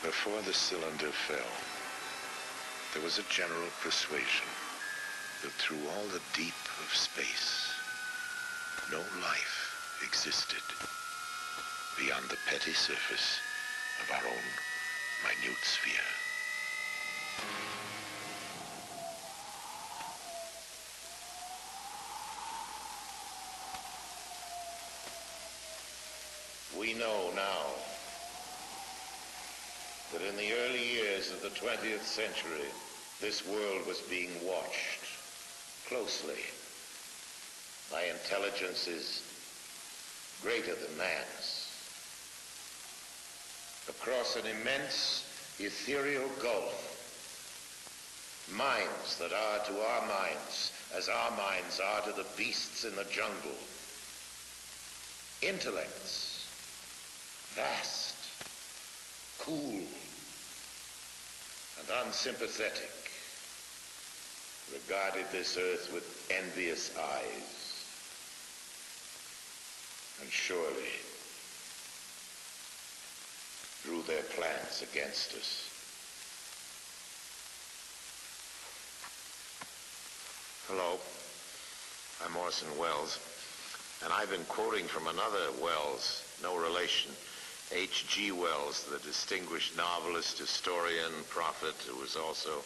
Before the cylinder fell, there was a general persuasion that through all the deep of space, no life existed beyond the petty surface of our own minute sphere. We know now that in the early years of the 20th century, this world was being watched closely by intelligences greater than man's. Across an immense ethereal gulf, minds that are to our minds as our minds are to the beasts in the jungle. Intellects, vast, cool, and unsympathetic, regarded this earth with envious eyes, and surely drew their plans against us. Hello, I'm Orson Wells, and I've been quoting from another Wells, no relation, H.G. Wells, the distinguished novelist, historian, prophet, who was also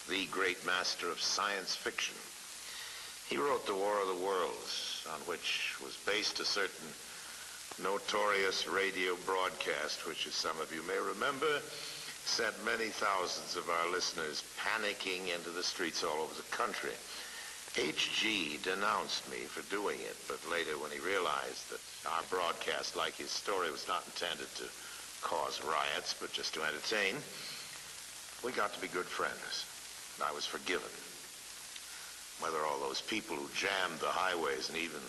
the great master of science fiction. He wrote The War of the Worlds, on which was based a certain notorious radio broadcast, which, as some of you may remember, sent many thousands of our listeners panicking into the streets all over the country. H.G. denounced me for doing it, but later when he realized that our broadcast, like his story, was not intended to cause riots, but just to entertain, we got to be good friends. And I was forgiven. Whether all those people who jammed the highways and even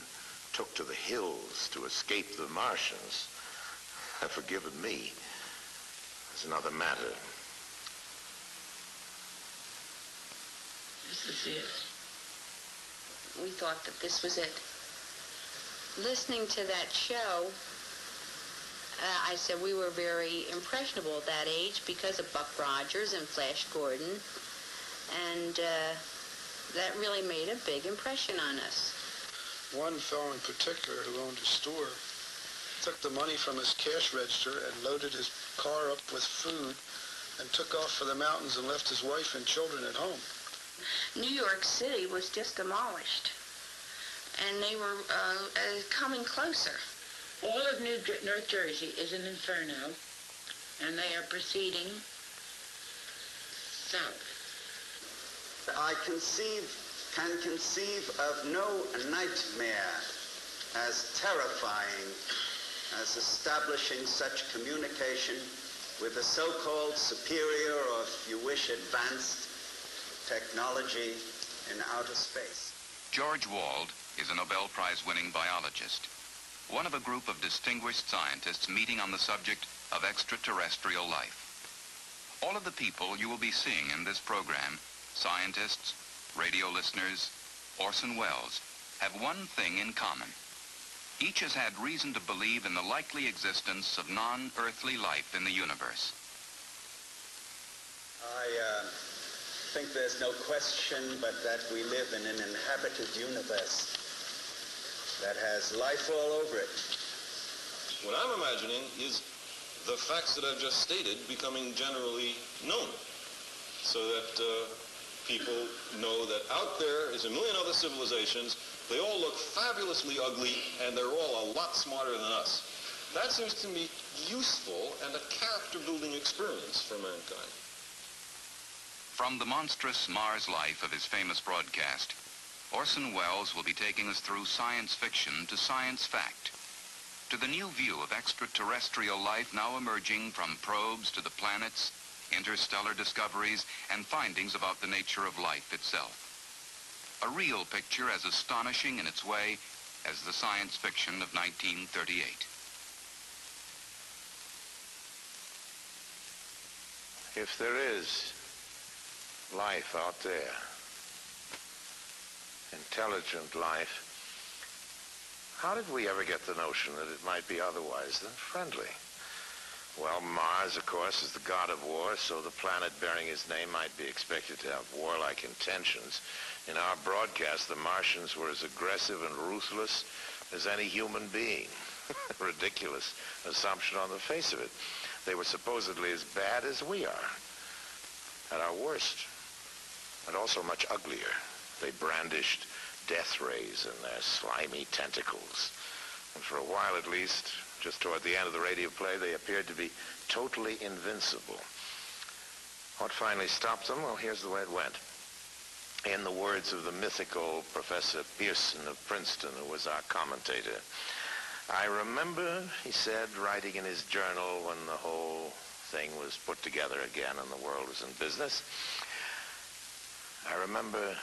took to the hills to escape the Martians have forgiven me is another matter. This is it. We thought that this was it. Listening to that show, I said we were very impressionable at that age because of Buck Rogers and Flash Gordon, and that really made a big impression on us. One fellow in particular who owned a store took the money from his cash register and loaded his car up with food and took off for the mountains and left his wife and children at home. New York City was just demolished, and they were coming closer. All of North Jersey is an inferno, and they are proceeding south. I can conceive of no nightmare as terrifying as establishing such communication with a so-called superior, or if you wish, advanced technology in outer space. George Wald is a Nobel Prize-winning biologist, one of a group of distinguished scientists meeting on the subject of extraterrestrial life. All of the people you will be seeing in this program, scientists, radio listeners, Orson Wells, have one thing in common. Each has had reason to believe in the likely existence of non-earthly life in the universe. I think there's no question but that we live in an inhabited universe that has life all over it. What I'm imagining is the facts that I've just stated becoming generally known, so that people know that out there is a million other civilizations. They all look fabulously ugly, and they're all a lot smarter than us. That seems to me useful and a character-building experience for mankind. From the monstrous Mars life of his famous broadcast, Orson Wells will be taking us through science fiction to science fact, to the new view of extraterrestrial life now emerging from probes to the planets, interstellar discoveries, and findings about the nature of life itself. A real picture as astonishing in its way as the science fiction of 1938. If there is life out there, intelligent life, how did we ever get the notion that it might be otherwise than friendly? Well, Mars, of course, is the god of war, so the planet bearing his name might be expected to have warlike intentions. In our broadcast, the Martians were as aggressive and ruthless as any human being. Ridiculous assumption on the face of it. They were supposedly as bad as we are, at our worst, and also much uglier. They brandished death rays in their slimy tentacles. And for a while at least, just toward the end of the radio play, they appeared to be totally invincible. What finally stopped them? Well, here's the way it went. In the words of the mythical Professor Pearson of Princeton, who was our commentator, I remember, he said, writing in his journal when the whole thing was put together again and the world was in business, I remember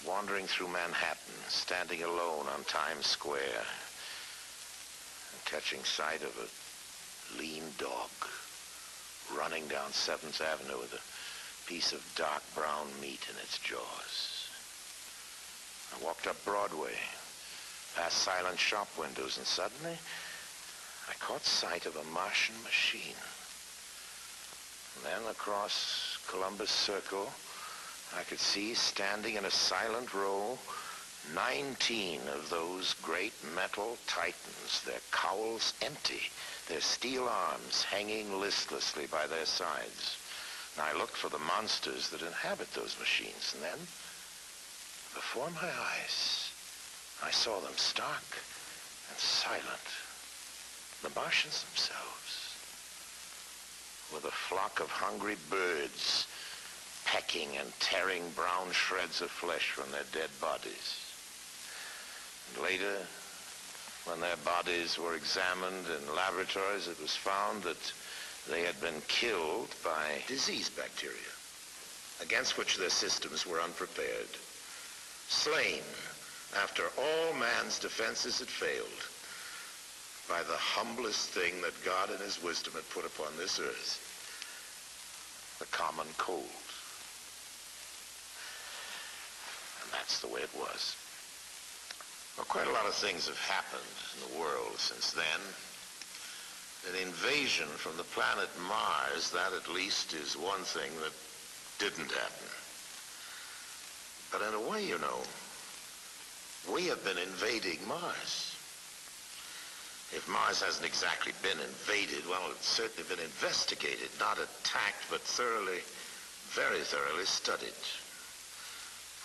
wandering through Manhattan, standing alone on Times Square, and catching sight of a lean dog running down 7th Avenue with a piece of dark brown meat in its jaws. I walked up Broadway, past silent shop windows, and suddenly I caught sight of a Martian machine. And then across Columbus Circle, I could see, standing in a silent row, 19 of those great metal titans, their cowls empty, their steel arms hanging listlessly by their sides. And I looked for the monsters that inhabit those machines, and then, before my eyes, I saw them stark and silent. The Martians themselves, with a flock of hungry birds pecking and tearing brown shreds of flesh from their dead bodies. And later, when their bodies were examined in laboratories, it was found that they had been killed by disease bacteria, against which their systems were unprepared. Slain after all man's defenses had failed by the humblest thing that God in his wisdom had put upon this earth, the common cold. And that's the way it was. Well, quite a lot of things have happened in the world since then. An invasion from the planet Mars, that at least is one thing that didn't happen. But in a way, you know, we have been invading Mars. If Mars hasn't exactly been invaded, well, it's certainly been investigated, not attacked, but thoroughly, very thoroughly studied.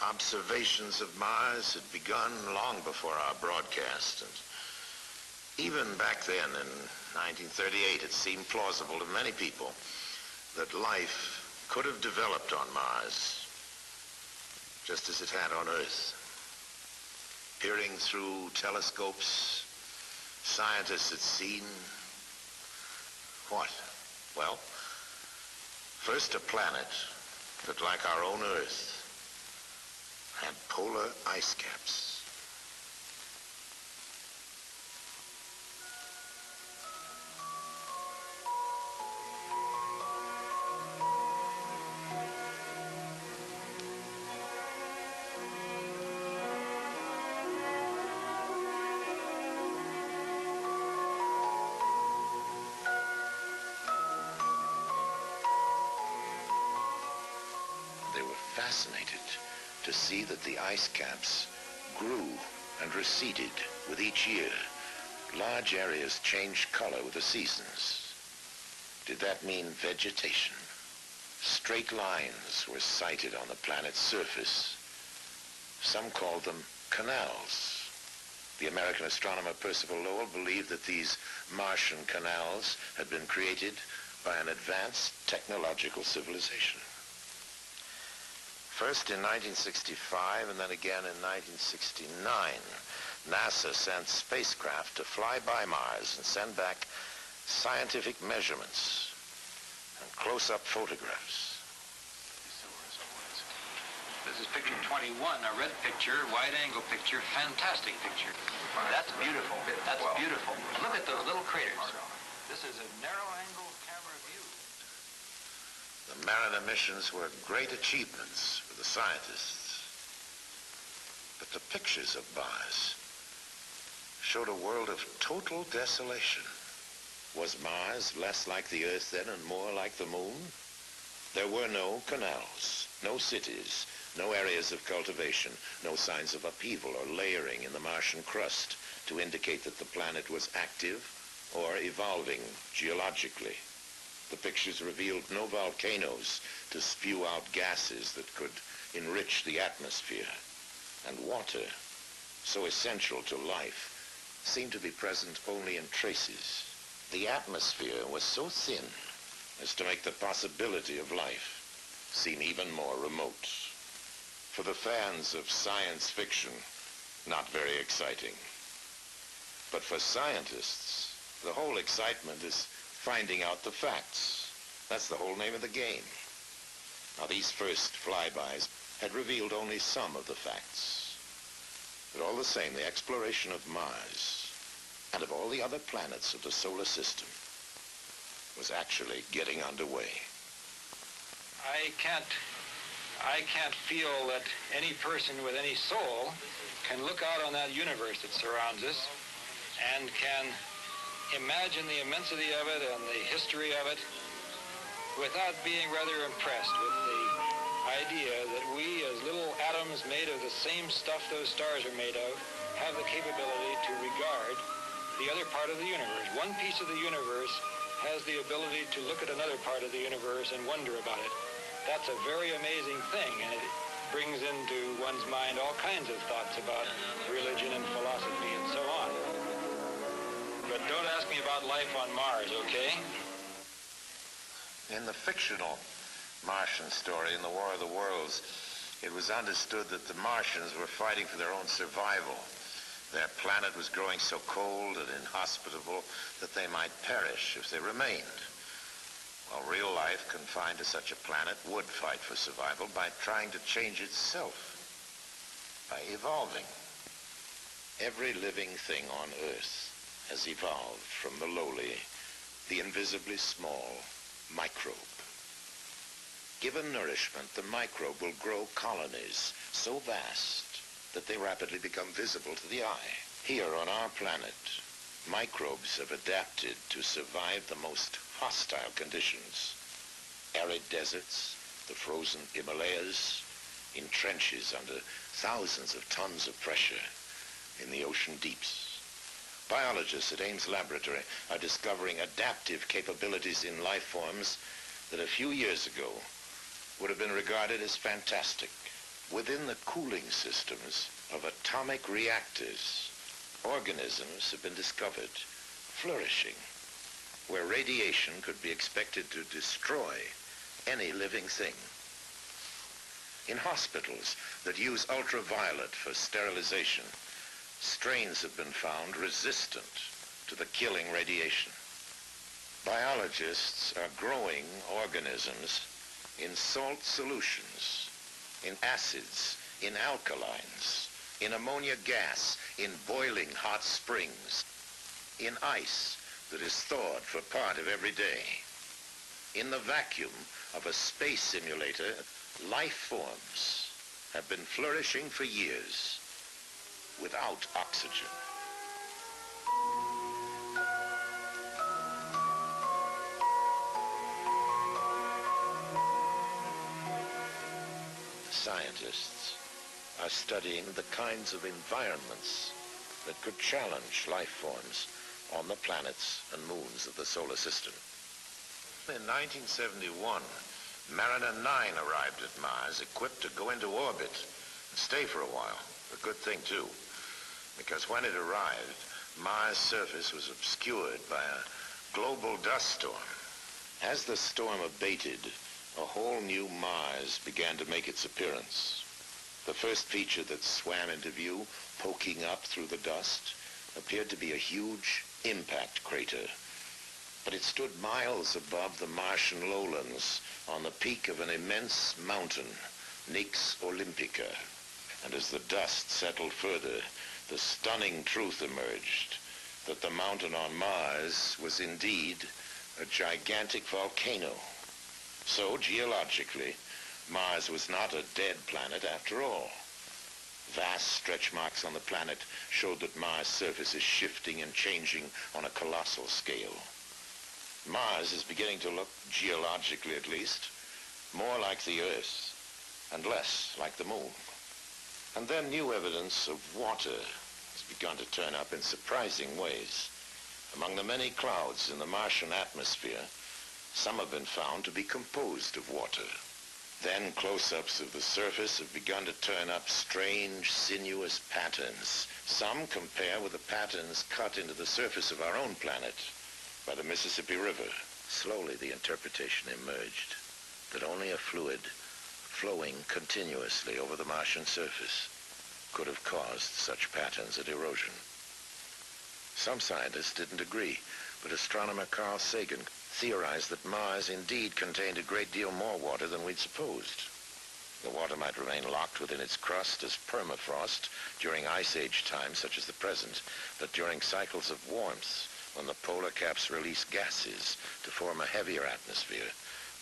Observations of Mars had begun long before our broadcast, and even back then in 1938, it seemed plausible to many people that life could have developed on Mars, just as it had on Earth. Peering through telescopes, scientists had seen what? Well, first a planet that, like our own Earth, had polar ice caps. They were fascinated to see that the ice caps grew and receded with each year. Large areas changed color with the seasons. Did that mean vegetation? Straight lines were sighted on the planet's surface. Some called them canals. The American astronomer Percival Lowell believed that these Martian canals had been created by an advanced technological civilization. First in 1965 and then again in 1969, NASA sent spacecraft to fly by Mars and send back scientific measurements and close-up photographs. This is picture 21, a red picture, wide-angle picture, fantastic picture. That's beautiful. That's beautiful. Look at those little craters. This is a narrow-angle camera view. The Mariner missions were great achievements for the scientists. But the pictures of Mars showed a world of total desolation. Was Mars less like the Earth then and more like the Moon? There were no canals, no cities, no areas of cultivation, no signs of upheaval or layering in the Martian crust to indicate that the planet was active or evolving geologically. The pictures revealed no volcanoes to spew out gases that could enrich the atmosphere. And water, so essential to life, seemed to be present only in traces. The atmosphere was so thin as to make the possibility of life seem even more remote. For the fans of science fiction, not very exciting. But for scientists, the whole excitement is finding out the facts. That's the whole name of the game. Now, these first flybys had revealed only some of the facts. But all the same, the exploration of Mars and of all the other planets of the solar system was actually getting underway. I can't feel that any person with any soul can look out on that universe that surrounds us and can imagine the immensity of it and the history of it without being rather impressed with the idea that we, as little atoms made of the same stuff those stars are made of, have the capability to regard the other part of the universe. One piece of the universe has the ability to look at another part of the universe and wonder about it. That's a very amazing thing, and it brings into one's mind all kinds of thoughts about religion and philosophy and so on. But don't ask me about life on Mars, okay? In the fictional Martian story, in the War of the Worlds, it was understood that the Martians were fighting for their own survival. Their planet was growing so cold and inhospitable that they might perish if they remained. Well, real life confined to such a planet would fight for survival by trying to change itself, by evolving. Every living thing on Earth has evolved from the lowly, the invisibly small microbe. Given nourishment, the microbe will grow colonies so vast that they rapidly become visible to the eye. Here on our planet, microbes have adapted to survive the most hostile conditions. Arid deserts, the frozen Himalayas, in trenches under thousands of tons of pressure in the ocean deeps. Biologists at Ames Laboratory are discovering adaptive capabilities in life forms that a few years ago would have been regarded as fantastic. Within the cooling systems of atomic reactors, organisms have been discovered flourishing, where radiation could be expected to destroy any living thing. In hospitals that use ultraviolet for sterilization, strains have been found resistant to the killing radiation. Biologists are growing organisms in salt solutions, in acids, in alkalines, in ammonia gas, in boiling hot springs, in ice that is thawed for part of every day. In the vacuum of a space simulator, life forms have been flourishing for years without oxygen. Scientists are studying the kinds of environments that could challenge life forms on the planets and moons of the solar system. In 1971, Mariner 9 arrived at Mars, equipped to go into orbit and stay for a while. A good thing, too, because when it arrived, Mars' surface was obscured by a global dust storm. As the storm abated, a whole new Mars began to make its appearance. The first feature that swam into view, poking up through the dust, appeared to be a huge impact crater. But it stood miles above the Martian lowlands on the peak of an immense mountain, Nix Olympica. And as the dust settled further, the stunning truth emerged that the mountain on Mars was indeed a gigantic volcano. So, geologically, Mars was not a dead planet after all. Vast stretch marks on the planet showed that Mars' surface is shifting and changing on a colossal scale. Mars is beginning to look, geologically at least, more like the Earth and less like the Moon. And then new evidence of water has begun to turn up in surprising ways. Among the many clouds in the Martian atmosphere, some have been found to be composed of water. Then close-ups of the surface have begun to turn up strange, sinuous patterns. Some compare with the patterns cut into the surface of our own planet by the Mississippi River. Slowly the interpretation emerged that only a fluid flowing continuously over the Martian surface could have caused such patterns of erosion. Some scientists didn't agree, but astronomer Carl Sagan theorized that Mars indeed contained a great deal more water than we'd supposed. The water might remain locked within its crust as permafrost during ice age times such as the present, but during cycles of warmth, when the polar caps release gases to form a heavier atmosphere,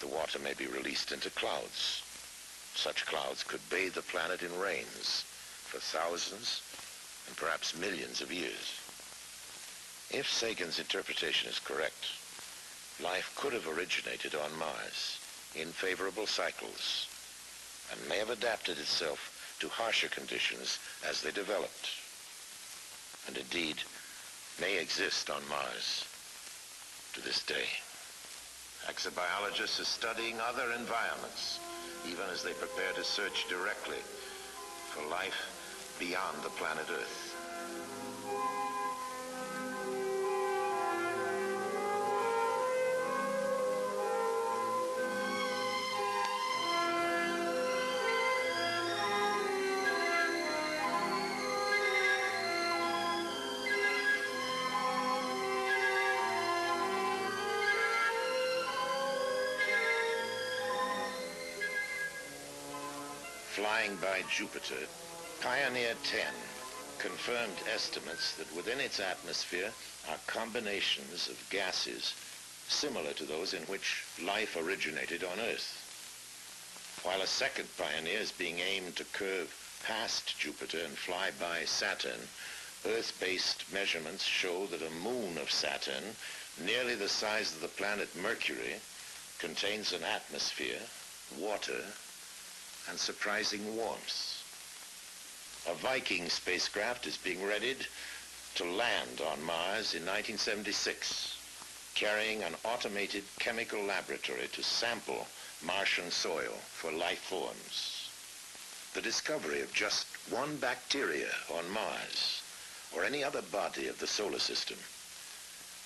the water may be released into clouds. Such clouds could bathe the planet in rains for thousands and perhaps millions of years. If Sagan's interpretation is correct, life could have originated on Mars in favorable cycles and may have adapted itself to harsher conditions as they developed, and indeed may exist on Mars to this day. Exobiologists are studying other environments, even as they prepare to search directly for life beyond the planet Earth. Flying by Jupiter, Pioneer 10 confirmed estimates that within its atmosphere are combinations of gases similar to those in which life originated on Earth. While a second Pioneer is being aimed to curve past Jupiter and fly by Saturn, Earth-based measurements show that a moon of Saturn, nearly the size of the planet Mercury, contains an atmosphere, water, and surprising warmth. A Viking spacecraft is being readied to land on Mars in 1976, carrying an automated chemical laboratory to sample Martian soil for life forms. The discovery of just one bacteria on Mars, or any other body of the solar system,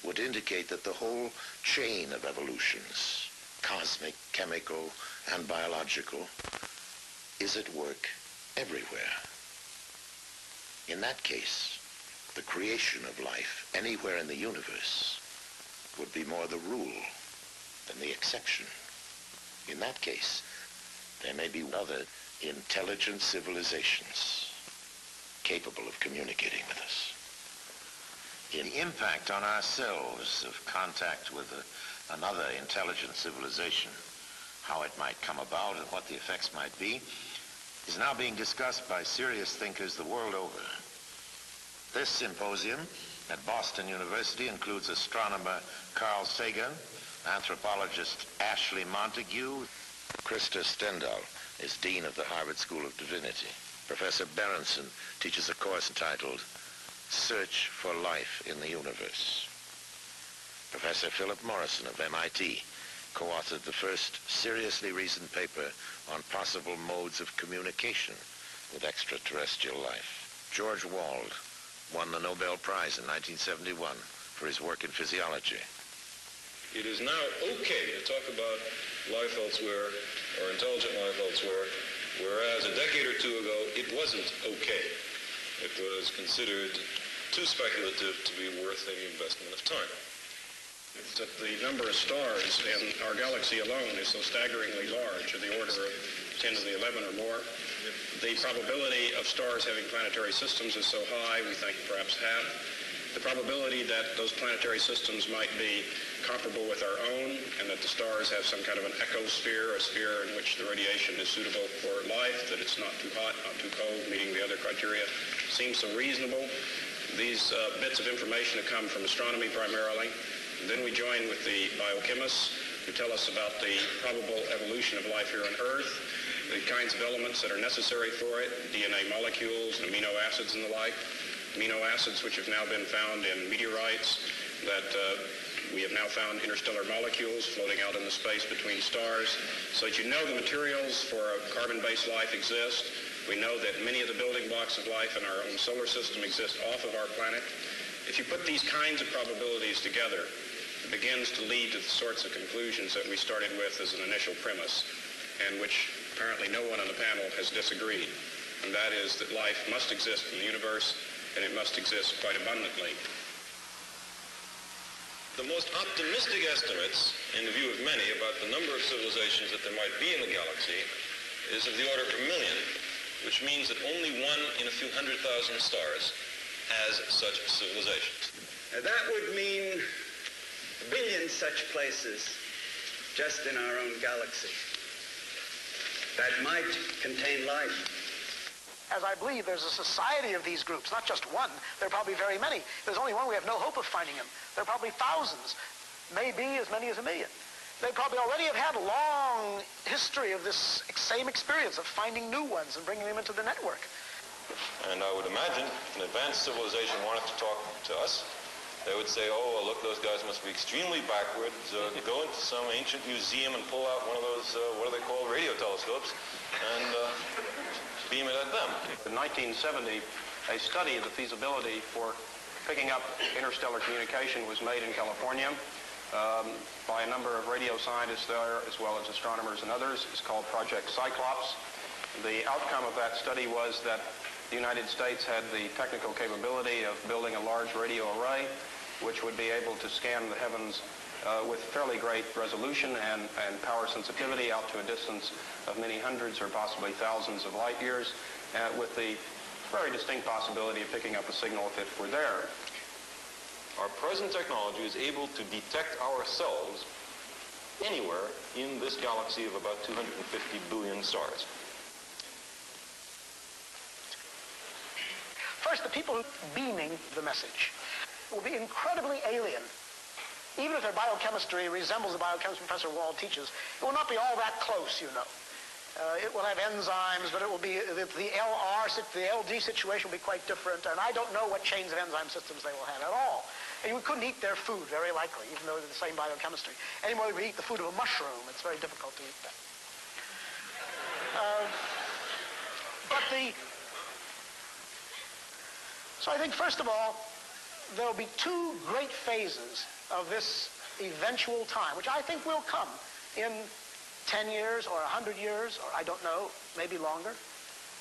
would indicate that the whole chain of evolutions, cosmic, chemical, and biological, is at work everywhere. In that case, the creation of life anywhere in the universe would be more the rule than the exception. In that case, there may be other intelligent civilizations capable of communicating with us. In the impact on ourselves of contact with another intelligent civilization, how it might come about and what the effects might be, is now being discussed by serious thinkers the world over. This symposium at Boston University includes astronomer Carl Sagan, anthropologist Ashley Montague. Krista Stendhal is Dean of the Harvard School of Divinity. Professor Berenson teaches a course entitled Search for Life in the Universe. Professor Philip Morrison of MIT co-authored the first seriously reasoned paper on possible modes of communication with extraterrestrial life. George Wald won the Nobel Prize in 1971 for his work in physiology. It is now okay to talk about life elsewhere or intelligent life elsewhere, whereas a decade or two ago it wasn't okay. It was considered too speculative to be worth any investment of time. That the number of stars in our galaxy alone is so staggeringly large, in the order of 10 to the 11 or more. The probability of stars having planetary systems is so high, we think perhaps half. The probability that those planetary systems might be comparable with our own, and that the stars have some kind of an ecosphere, a sphere in which the radiation is suitable for life, that it's not too hot, not too cold, meeting the other criteria, seems so reasonable. These bits of information have come from astronomy primarily. And then we join with the biochemists who tell us about the probable evolution of life here on Earth, the kinds of elements that are necessary for it, DNA molecules, and amino acids and the like. Amino acids which have now been found in meteorites, that we have now found interstellar molecules floating out into space between stars, so that you know the materials for a carbon-based life exist. We know that many of the building blocks of life in our own solar system exist off of our planet. If you put these kinds of probabilities together, it begins to lead to the sorts of conclusions that we started with as an initial premise, and which apparently no one on the panel has disagreed. And that is that life must exist in the universe, and it must exist quite abundantly. The most optimistic estimates, in the view of many, about the number of civilizations that there might be in the galaxy is of the order of 1 million, which means that only one in a few 100,000 stars has such civilizations. That would mean a billion such places just in our own galaxy that might contain life. As I believe there's a society of these groups, not just one. There are probably very many. If there's only one, we have no hope of finding them. There are probably thousands, maybe as many as 1 million. They probably already have had a long history of this same experience of finding new ones and bringing them into the network. And I would imagine if an advanced civilization wanted to talk to us, they would say, oh, well, look, those guys must be extremely backwards. Go into some ancient museum and pull out one of those, what are they called, radio telescopes, and beam it at them. In 1970, a study of the feasibility for picking up interstellar communication was made in California by a number of radio scientists there, as well as astronomers and others. It's called Project Cyclops. The outcome of that study was that the United States had the technical capability of building a large radio array, which would be able to scan the heavens with fairly great resolution and power sensitivity out to a distance of many hundreds or possibly thousands of light years, with the very distinct possibility of picking up a signal if it were there. Our present technology is able to detect ourselves anywhere in this galaxy of about 250 billion stars. First, the people beaming the message will be incredibly alien. Even if their biochemistry resembles the biochemistry Professor Wald teaches, it will not be all that close, you know. It will have enzymes, but it will be, the LD situation will be quite different, and I don't know what chains of enzyme systems they will have at all. And you couldn't eat their food, very likely, even though they're the same biochemistry. Any more than you could eat the food of a mushroom. It's very difficult to eat that. So I think, first of all, there will be two great phases of this eventual time, which I think will come in 10 years or 100 years, or I don't know, maybe longer,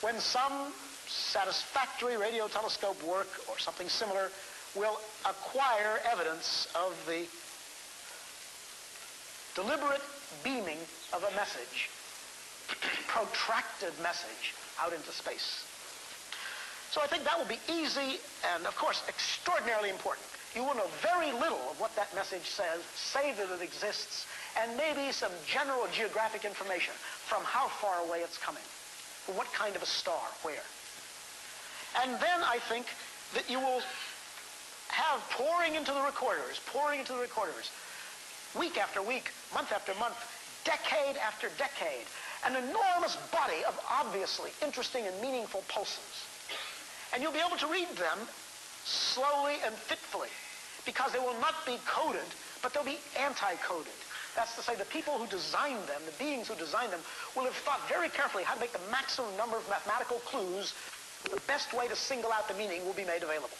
when some satisfactory radio telescope work or something similar will acquire evidence of the deliberate beaming of a message, protracted message, out into space. So I think that will be easy and, of course, extraordinarily important. You will know very little of what that message says, say that it exists, and maybe some general geographic information from how far away it's coming, from what kind of a star, where. And then I think that you will have pouring into the recorders, week after week, month after month, decade after decade, an enormous body of obviously interesting and meaningful pulses. And you'll be able to read them slowly and fitfully, because they will not be coded, but they'll be anti-coded. That's to say, the people who designed them, the beings who designed them, will have thought very carefully how to make the maximum number of mathematical clues. The best way to single out the meaning will be made available.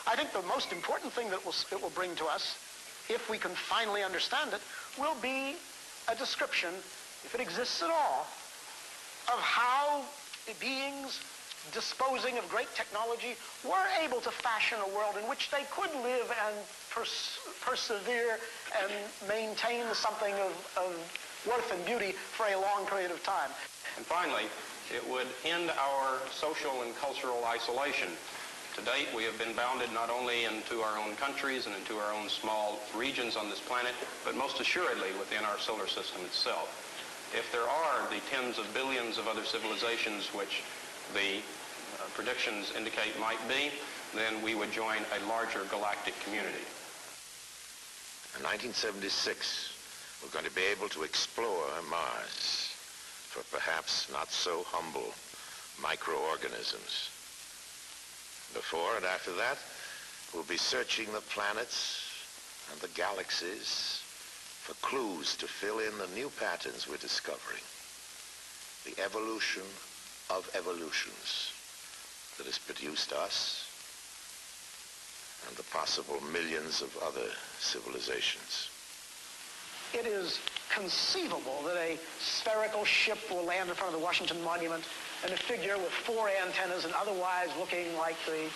I think the most important thing that it will bring to us, if we can finally understand it, will be a description, if it exists at all, of how the beings disposing of great technology were able to fashion a world in which they could live and persevere and maintain something of worth and beauty for a long period of time. And finally, it would end our social and cultural isolation. To date, we have been bounded not only into our own countries and into our own small regions on this planet, but most assuredly within our solar system itself. If there are the tens of billions of other civilizations which the predictions indicate might be, then we would join a larger galactic community. In 1976, we're going to be able to explore Mars for perhaps not so humble microorganisms. Before and after that, we'll be searching the planets and the galaxies for clues to fill in the new patterns we're discovering. The evolution of evolutions that has produced us and the possible millions of other civilizations. It is conceivable that a spherical ship will land in front of the Washington Monument and a figure with 4 antennas and otherwise looking like the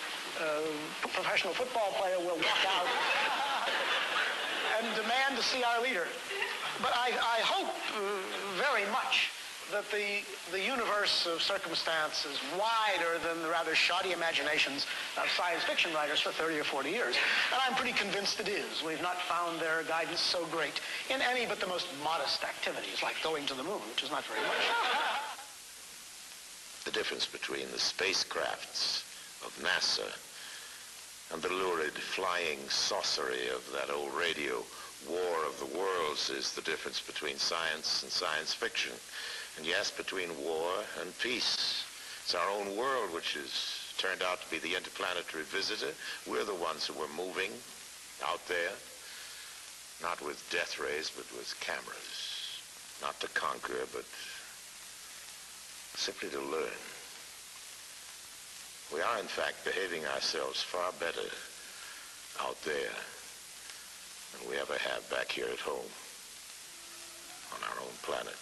professional football player will walk out and demand to see our leader. But I hope very much that the universe of circumstance is wider than the rather shoddy imaginations of science fiction writers for 30 or 40 years. And I'm pretty convinced it is. We've not found their guidance so great in any but the most modest activities, like going to the moon, which is not very much. The difference between the spacecrafts of NASA and the lurid flying saucery of that old radio War of the Worlds is the difference between science and science fiction. And yes, between war and peace. It's our own world which has turned out to be the interplanetary visitor. We're the ones who are moving out there, not with death rays, but with cameras. Not to conquer, but simply to learn. We are, in fact, behaving ourselves far better out there than we ever have back here at home on our own planet.